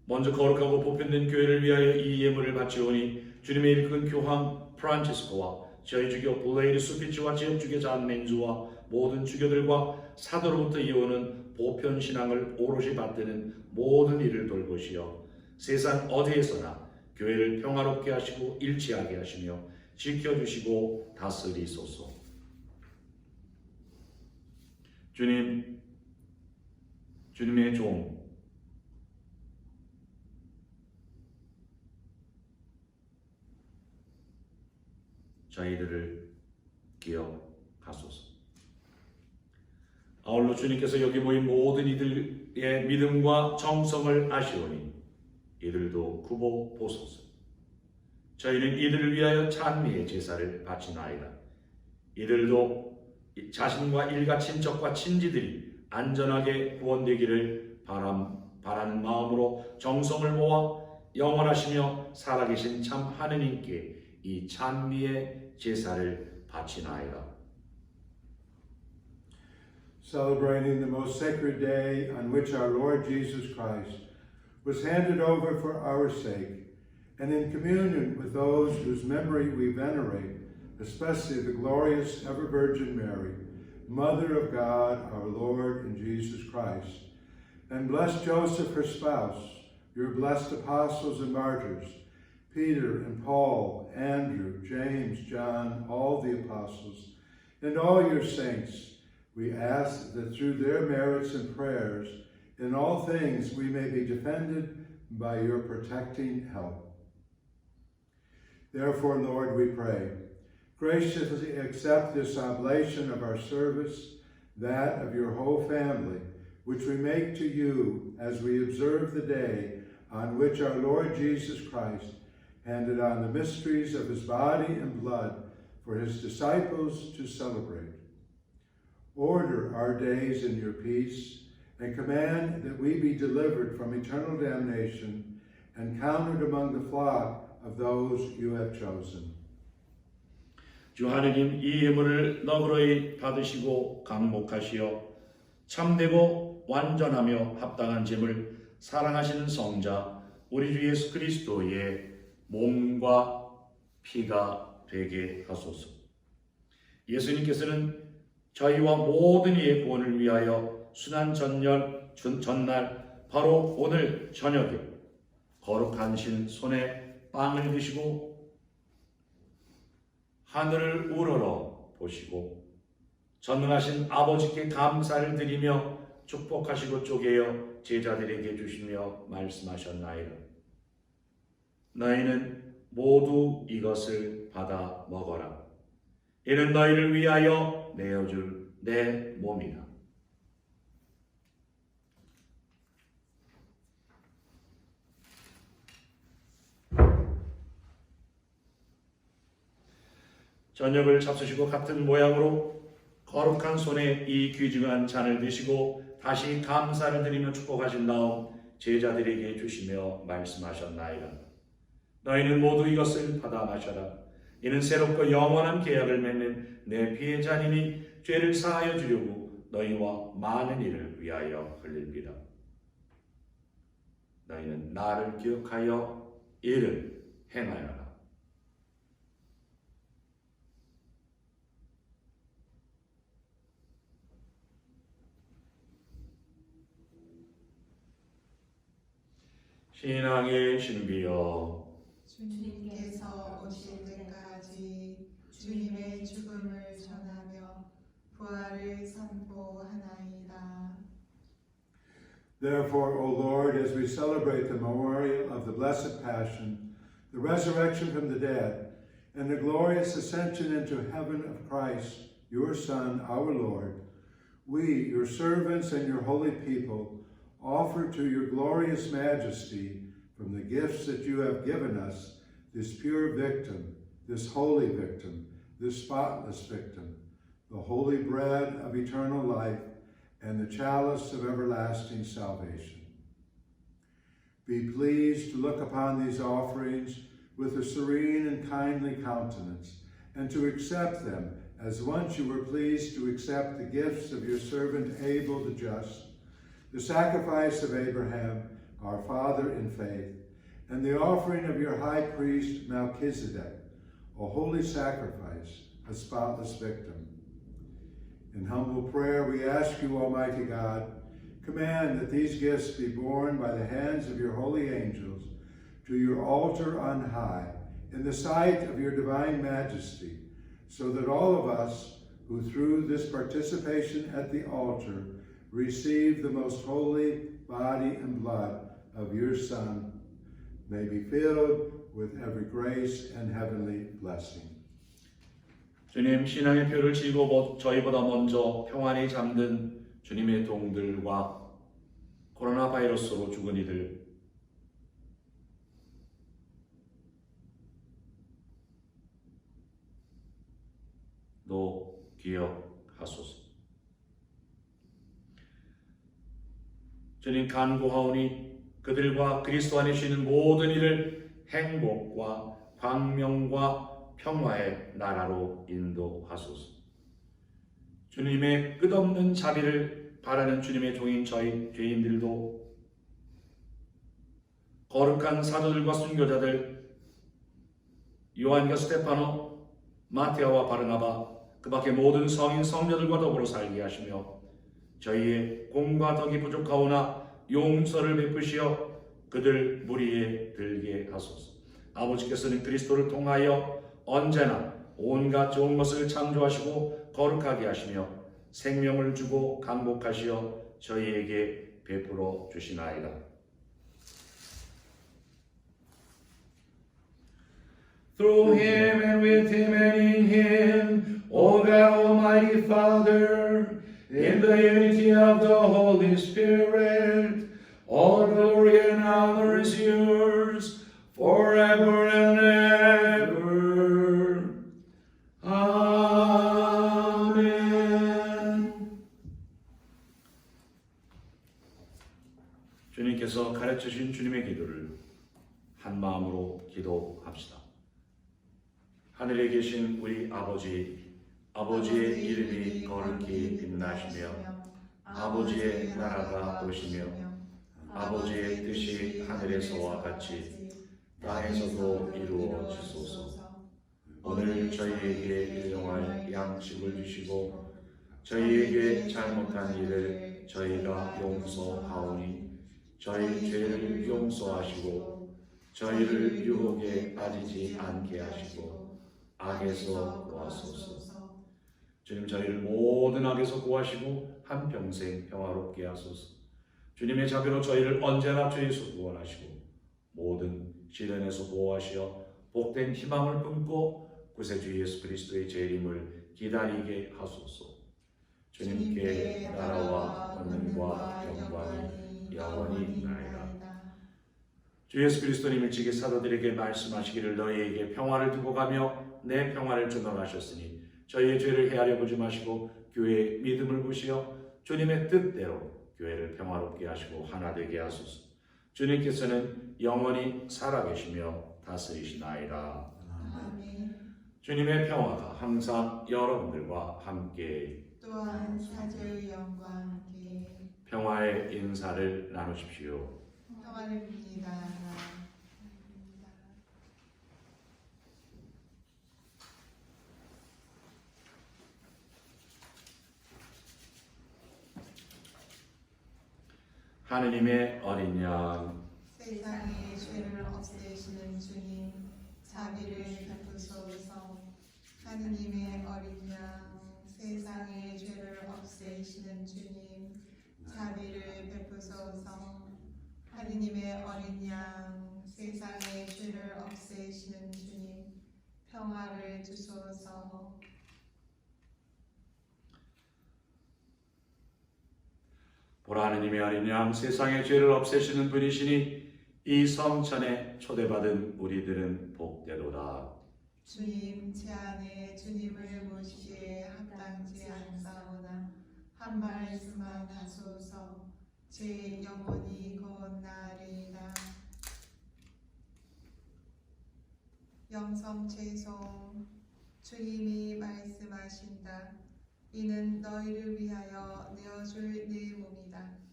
먼저 거룩하고 보편된 교회를 위하여 이 예물을 바치오니 주님의 일꾼 교황 프란치스코와 저희 주교 블레이드 수피치와 지역 주교 잔 멘주와 모든 주교들과 사도로부터 이어오는 보편 신앙을 오롯이 받드는 모든 일을 돌보시어 세상 어디에서나 교회를 평화롭게 하시고 일치하게 하시며 지켜주시고 다스리소서. 주님, 주님의 종 저희들을 기억하소서. 아울러 주님께서 여기 모인 모든 이들의 믿음과 정성을 아시오니 이들도 구보 보소서. 저희는 이들을 위하여 찬미의 제사를 바치나이다. 이들도 자신과 일가 친척과 친지들이 안전하게 구원되기를 바라는 마음으로 정성을 모아 영원하시며 살아계신 참 하느님께 이 찬미의 제사를 바치나이다. Celebrating the most sacred day on which our Lord Jesus Christ was handed over for our sake, and in communion with those whose memory we venerate, especially the glorious ever-Virgin Mary, Mother of God, our Lord and Jesus Christ, and bless Joseph, her spouse, your blessed apostles and martyrs, Peter and Paul, Andrew, James, John, all the apostles, and all your saints. We ask that through their merits and prayers, in all things we may be defended by your protecting help. Therefore, Lord, we pray, graciously accept this oblation of our service, that of your whole family, which we make to you as we observe the day on which our Lord Jesus Christ handed on the mysteries of his body and blood for his disciples to celebrate. Order our days in your peace, and command that we be delivered from eternal damnation and counted among the flock of those you have chosen. 주 하느님, 이 예물을 너그러이 받으시고 강목하시어 참되고 완전하며 합당한 제물 사랑하시는 성자 우리 주 예수 그리스도의 몸과 피가 되게 하소서. 예수님께서는 저희와 모든 이의 구원을 위하여 순환 전날 바로 오늘 저녁에 거룩하신 손에 빵을 드시고 하늘을 우러러 보시고 전능하신 아버지께 감사를 드리며 축복하시고 쪼개어 제자들에게 주시며 말씀하셨나이다. 너희는 모두 이것을 받아 먹어라. 이는 너희를 위하여 내어줄 내 몸이다. 저녁을 잡수시고 같은 모양으로 거룩한 손에 이 귀중한 잔을 드시고 다시 감사를 드리며 축복하신 다음 제자들에게 주시며 말씀하셨나이다. 너희는 모두 이것을 받아 마셔라. 이는 새롭고 영원한 계약을 맺는 내 피의 잔이니 죄를 사하여 주려고 너희와 많은 이를 위하여 흘립니다. 너희는 나를 기억하여 이를 행하여라. 신앙의 신비여, 주님께서 오실 때까지 주님의 죽음을 전하며 부활을 선포하나이다. Therefore, O Lord, as we celebrate the memorial of the Blessed Passion, the resurrection from the dead, and the glorious ascension into heaven of Christ, your Son, our Lord, we, your servants and your holy people, offer to your glorious majesty from the gifts that you have given us this pure victim, this holy victim, this spotless victim, the holy bread of eternal life, and the chalice of everlasting salvation. Be pleased to look upon these offerings with a serene and kindly countenance, and to accept them as once you were pleased to accept the gifts of your servant Abel the just, the sacrifice of Abraham, our father in faith, and the offering of your high priest Melchizedek, a holy sacrifice, a spotless victim. In humble prayer, we ask you, Almighty God, command that these gifts be borne by the hands of your holy angels to your altar on high, in the sight of your divine majesty, so that all of us who through this participation at the altar receive the most holy body and blood of your Son may be filled with every grace and heavenly blessing. 주님, 신앙의 표를 쥐고 저희보다 먼저 평안히 잠든 주님의 동들과 코로나 바이러스로 죽은 이들, 도 기억하소서. 주님, 간구하오니 그들과 그리스도 안에 쉬는 모든 이를 행복과 광명과 평화의 나라로 인도하소서. 주님의 끝없는 자비를 바라는 주님의 종인 저희 죄인들도 거룩한 사도들과 순교자들 요한과 스테파노, 마테아와 바르나바, 그 밖의 모든 성인 성녀들과 더불어 살게 하시며 저희의 공과 덕이 부족하오나 용서를 베푸시어 그들 무리에 들게 하소서. 아버지께서는 그리스도를 통하여 언제나 온갖 좋은 것을 창조하시고 거룩하게 하시며 생명을 주고 강복하시어 저희에게 베풀어 주시나이다. Through him and with him and in him, O God Almighty Father, in the unity of the Holy Spirit, all glory and honor is yours forever and ever. 아멘. 주님께서 가르쳐주신 주님의 기도를 한 마음으로 기도합시다. 하늘에 계신 우리 아버지, 아버지의 이름이 거룩히 빛나시며 아버지의 나라가 오시며 아버지의 뜻이 하늘에서와 같이 땅에서도 이루어지소서. 오늘 저희에게 일용할 양식을 주시고 저희에게 잘못한 일을 저희가 용서하오니 저희 죄를 용서하시고 저희를 유혹에 빠지지 않게 하시고 악에서 구하소서. 주님, 저희를 모든 악에서 구하시고 한평생 평화롭게 하소서. 주님의 자비로 저희를 언제나 죄에서 구원하시고 모든 시련에서 보호하시어 복된 희망을 품고 구세주 예수 그리스도의 재림을 기다리게 하소서. 주님께 나라와 권능과 영광이 영원히 있나이다. 주 예수 그리스도님 일찍이 사도들에게 말씀하시기를 너희에게 평화를 두고 가며 내 평화를 주노라 하셨으니 저희의 죄를 헤아려 보지 마시고 교회의 믿음을 보시어 주님의 뜻대로 교회를 평화롭게 하시고 하나 되게 하소서. 주님께서는 영원히 살아계시며 다스리시나이다. 아멘. 주님의 평화가 항상 여러분들과 함께 또한 사제의 영광과 함께 평화의 인사를 나누십시오. 평화를 빕니다. 하느님의 어린 양, 세상의 죄를 없애시는 주님, 자비를 베푸소서. 하느님의 어린 양, 세상의 죄를 없애시는 주님, 자비를 베푸소서. 하느님의 어린 양, 세상의 죄를 없애시는 주님, 평화를 주소서. 보라, 하느님의 어린 양, 세상의 죄를 없애시는 분이시니 이 성천에 초대받은 우리들은 복되도다. 주님 제 안에 주님을 모시기에 합당치 않사오나 한 말씀만 하소서. 제 영혼이 건나리이다. 영성채송. 주님이 말씀하신다. 이는 너희를 위하여 내어줄 내 몸이다.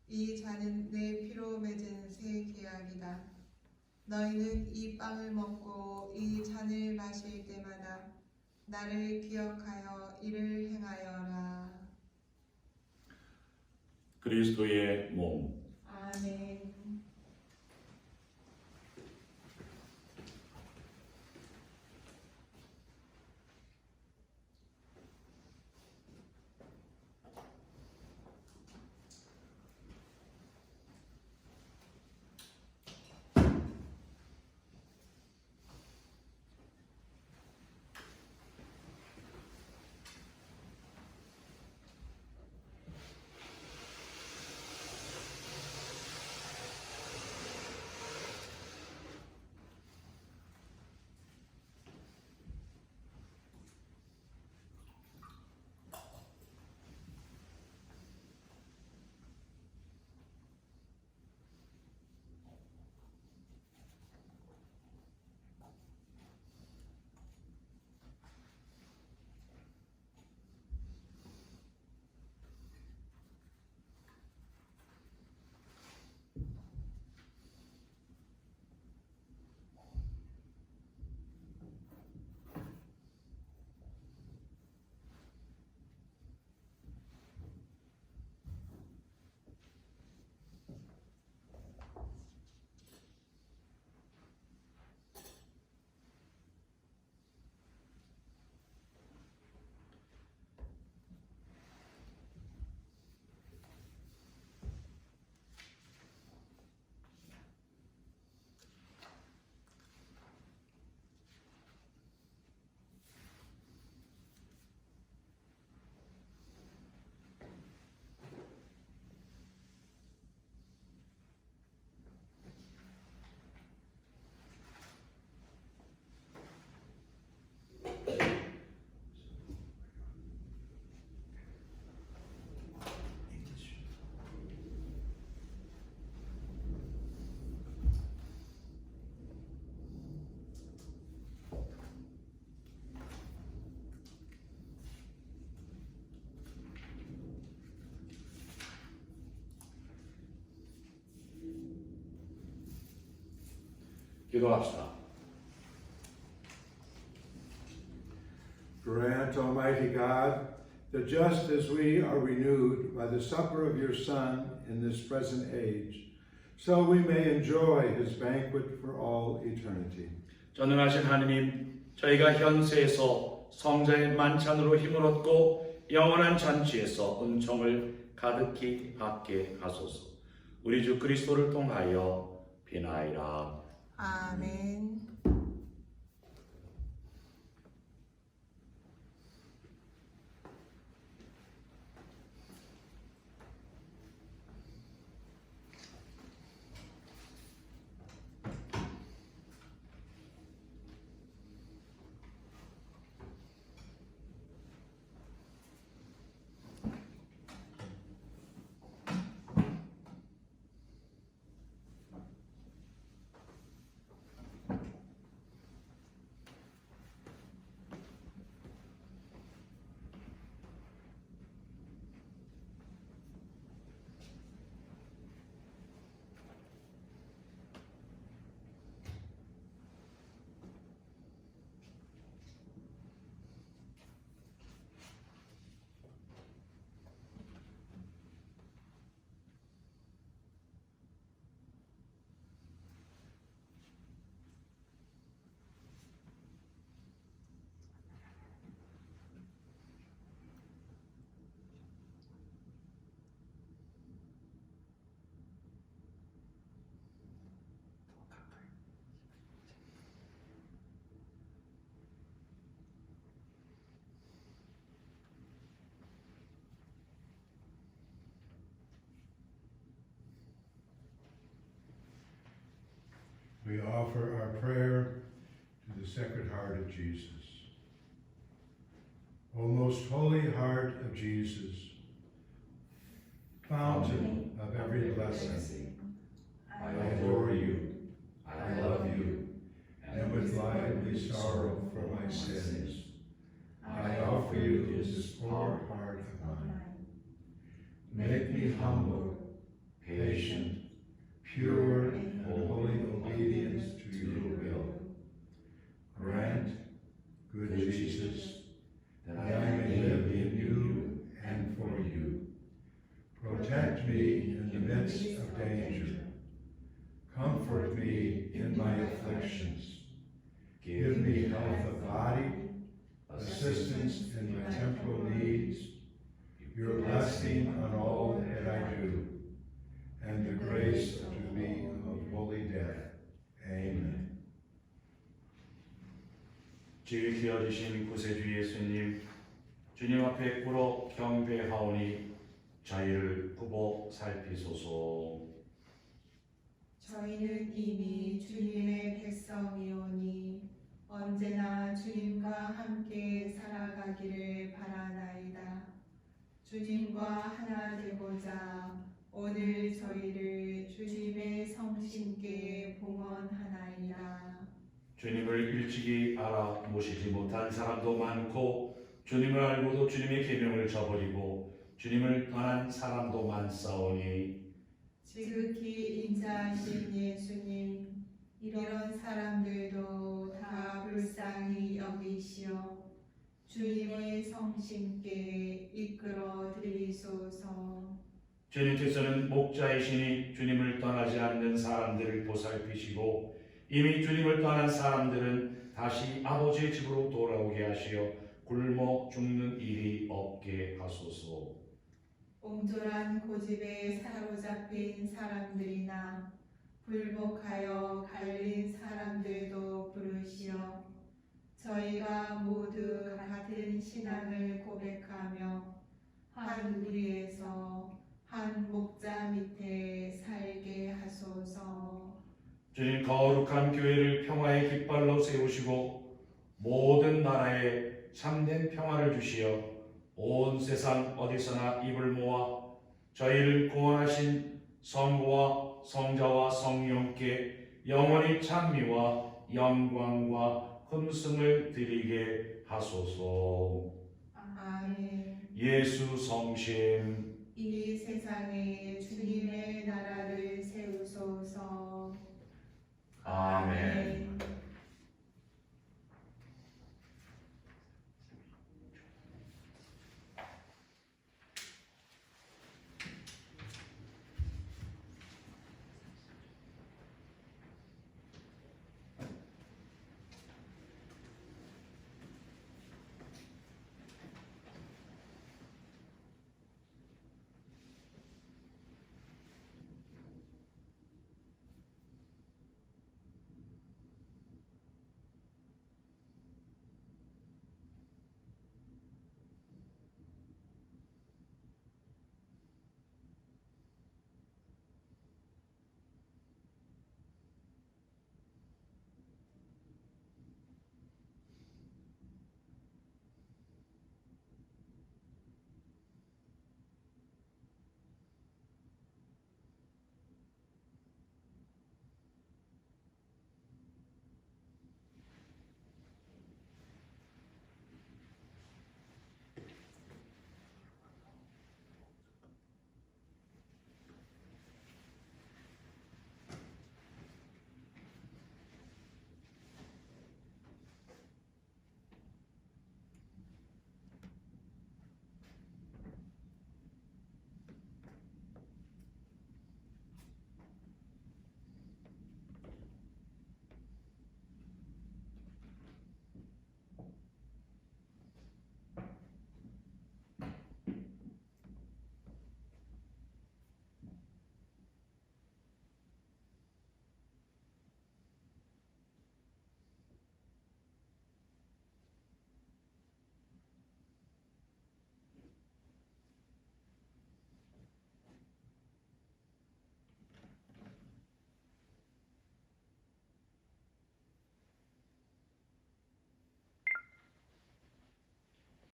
이 잔은 내 피로 맺은 새 계약이다. 너희는 이 빵을 먹고 이 잔을 마실 때마다 나를 기억하여 이를 행하여라. 그리스도의 몸. 아멘. 기도합시다. Grant, Almighty God, that just as we are renewed by the supper of your Son in this present age, so we may enjoy his banquet for all eternity. 전능하신 하느님, 저희가 현세에서 성자의 만찬으로 힘을 얻고 영원한 잔치에서 은총을 가득히 받게 하소서. 우리 주 그리스도를 통하여 비나이라. 아멘. we offer our prayer to the Sacred Heart of Jesus. O most holy heart of Jesus, fountain of every blessing, I adore you, I love you, and with lively sorrow for my sins, I offer you this poor heart of mine. Make me humble, patient, pure, and holy obedience to your will. Grant, good Jesus, that I may live in you and for you. Protect me in the midst of danger. Comfort me in my afflictions. Give me health of body, assistance in my temporal needs, your blessing on all that I do, and the grace to me of holy death. Amen. 지극히 여리신 구세주 예수님, 주님 앞에 꿇어 경배하오니 저희를 굽어 살피소서. 저희는 이미 주님의 백성이오니 언제나 주님과 함께 살아가기를 바라나이다. 주님과 하나 되고자 오늘 저희를 주님의 성신께 봉헌하나이다. 주님을 일찍이 알아 모시지 못한 사람도 많고 주님을 알고도 주님의 계명을 저버리고 주님을 떠난 사람도 많사오니 지극히 인자하신 예수님, 이런 사람들도 다 불쌍히 여기시어 주님의 성신께 이끌어 드리소서. 주님께서는 목자이시니 주님을 떠나지 않는 사람들을 보살피시고 이미 주님을 떠난 사람들은 다시 아버지의 집으로 돌아오게 하시어 굶어 죽는 일이 없게 하소서. 옹졸한 고집에 사로잡힌 사람들이나 불복하여 갈린 사람들도 부르시어 저희가 모두 같은 신앙을 고백하며 한 무리에서 한 목자 밑에 살게 하소서. 주님 거룩한 교회를 평화의 깃발로 세우시고 모든 나라에 참된 평화를 주시어 온 세상 어디서나 입을 모아 저희를 구원하신 성부와 성자와 성령께 영원히 찬미와 영광과 hum승을 드리게 하소서. 아멘. 예수 성심 이 세상에 주님의 나라를 세우소서. 아멘.